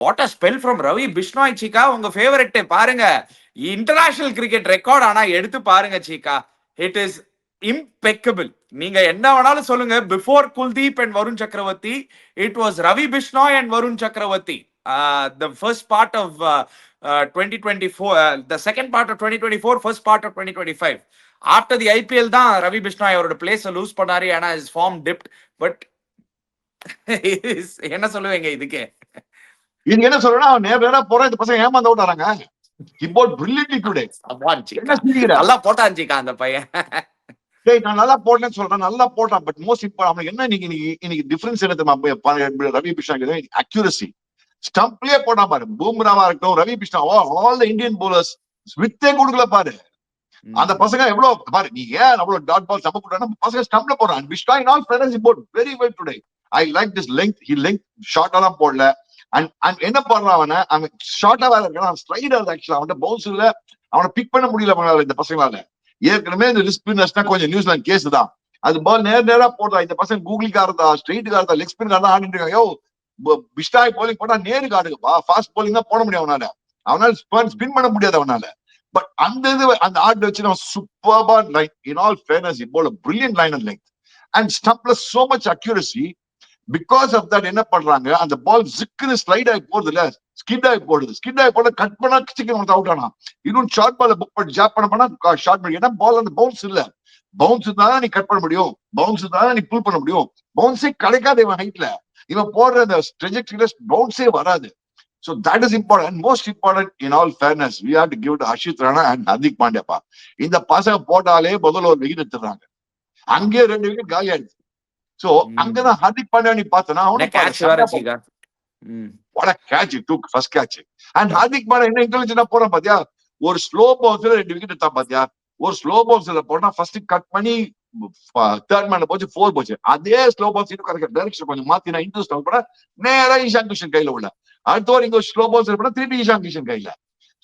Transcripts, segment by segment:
What a spell from Ravi Bishnoi சீக்கா. உங்க favourite பாருங்க, இன்டர்நேஷனல் கிரிக்கெட் ரெக்கார்ட் ஆனா எடுத்து பாருங்க சீக்கா. It is impeccable. நீங்க என்ன வேணாலும் சொல்லுங்க. பிஃபோர் குல்தீப் அண்ட் வருண் சக்கரவர்த்தி, it was Ravi Bishnoi and Varun சக்கரவர்த்தி. The first part of 2024, the second part of 2024, first part of 2025. After the IPL தான் ரவி பிஷ்னாய் அவரோட பிளேஸ் லூஸ் பண்ணாரு. ஏன்னா his form dipped. பட் என்ன சொல்லுவீங்க இதுக்கு? இது என்ன சொல்றேன்னா, அவன் நேரா போறான், இந்த பசங்க ஏமாந்து விட்டாராங்க. He bowled brilliantly today. நல்லா போட்டான் ஜிகா அந்த பையன். நான் நல்லா போட்டேன்னு சொல்றேன், நல்லா போட்டான். பட் மோஸ்ட் இம்பார்ட்டன்ட் என்ன இன்னைக்கு டிஃபரன்ஸ் என்ன தெரியுமா? ரவி பிஷ்ணா அக்யூரசி. ஸ்டம்ப்லயே போட்டா பாரு. பூம்ராவா இருக்கட்டும், Ravi Bishnoi, all the Indian bowlers வித்தே கொடுக்கல பாரு. அந்த பசங்க எவ்வளவு பாரு. நீ ஏன் அவ்வளவு டாட் பால் சம போட்டா பசங்க ஸ்டம்ப்ல போறான். பிஷ்ணா இன் all fairness he bowled very well today. I like this length. He length short எல்லாம் போடல. அண்ட் என்ன பண்றான் அவன் ஷார்ட்டா வேற இருக்கான். ஸ்லைடர் ஆக்சுவலா அவன் பவுன்ஸ்ல அவனை பிக் பண்ண முடியல இந்த பசங்களால. ஏற்கனவே இந்த ரிஸ்க் ஸ்பின்னர்ஸ்னா கொஞ்சம் நியூசிலாந்து கேஸ் தான். அது பால் நேரா போடுறா. இந்த பசங்க கூகுளிக்காரதா, ஸ்ட்ரெயிட்டுக்காரதா, லெக் ஸ்பின்காரதா ஆடிட்டு இருக்காங்க. யோ பிஷ்டாய் போலிங் போட்டா நேருக்கு ஆடுங்கப்பா. ஃபாஸ்ட் போலிங் தான் போட முடியும் அவனால ஸ்பின் பண்ண முடியாது அவனால. பட் அந்த ஆட் வச்சு நம்ம சூப்பர்பா line. In all fairness it bowl brilliant line and length and ஸ்டம்ப்ல so much accuracy. Because of that என்ன பண்றாங்க, அந்த பால் ஜிக்குன்னு ஸ்லைட் ஆகி போறது இல்ல, ஸ்கிட் ஆகி போடுது. ஸ்கிட் ஆகி போட கட் பண்ணா சிக்கன் அவுட் ஆனா. இன்னும் ஷார்ட் பால் புக் பண்ணி ஜாப் பண்ண ஷார்ட் பண்ணி. ஏன்னா பால் அந்த பவுன்ஸ் இல்ல. பவுன்ஸ் இருந்தா நீ கட் பண்ண முடியும், பவுன்ஸ் இருந்தா நீ புல் பண்ண முடியும். பவுன்ஸே கிடைக்காது இவன் ஹைட்ல. இவன் போடுற அந்த ட்ரெஜெக்டரியில பவுன்ஸே வராது. So that is important. And most important, in all fairness, we have to give it to Harshit Rana and Hardik Pandya. இந்த பசங்க போட்டாலே முதல்ல ஒரு விக்கெட் எடுத்துறாங்க. அங்கே 2 விக்கெட் காலி ஆயிடுச்சு. சோ அங்கதான் ஹார்திக் பாண்டியா நீ பார்த்தனா catch duke first catch. And Hardik Pandya என்ன இன்டெலிஜென்ட்டா போறான் பாத்தியா. ஒரு ஸ்லோ பவுன்ஸ்ல 2 விக்கெட் எடுத்தா பாத்தியா. ஒரு ஸ்லோ பவுன்ஸ்ல போனா ஃபர்ஸ்ட் கட் பண்ணி தேர்ட் மேன்ல போச்சு, 4 போச்சு. அதே ஸ்லோ பவுன்ஸ் இன்னும் கரெக்ட் டைரக்ஷன் கொஞ்சம் மாத்தினா இன்ட்ரெஸ்ட் போனா நேரா ஈஷான் கிஷன் கையில உள்ள. அடுத்த ஒரு இங்க ஸ்லோ பவுன்ஸ் போனா திருப்பி ஈஷான் கிஷன் கையில.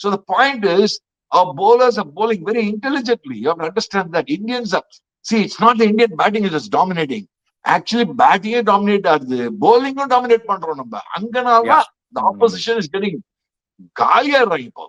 So the point is, our bowlers are bowling very intelligently. You have to understand that Indians are, see, it's not the Indian batting is just dominating. Actually batting dominate ஆகுது, bowling dominate பண்றோம் நம்ம. அங்கனால the opposition is getting காலியாடுறாங்க இப்போ.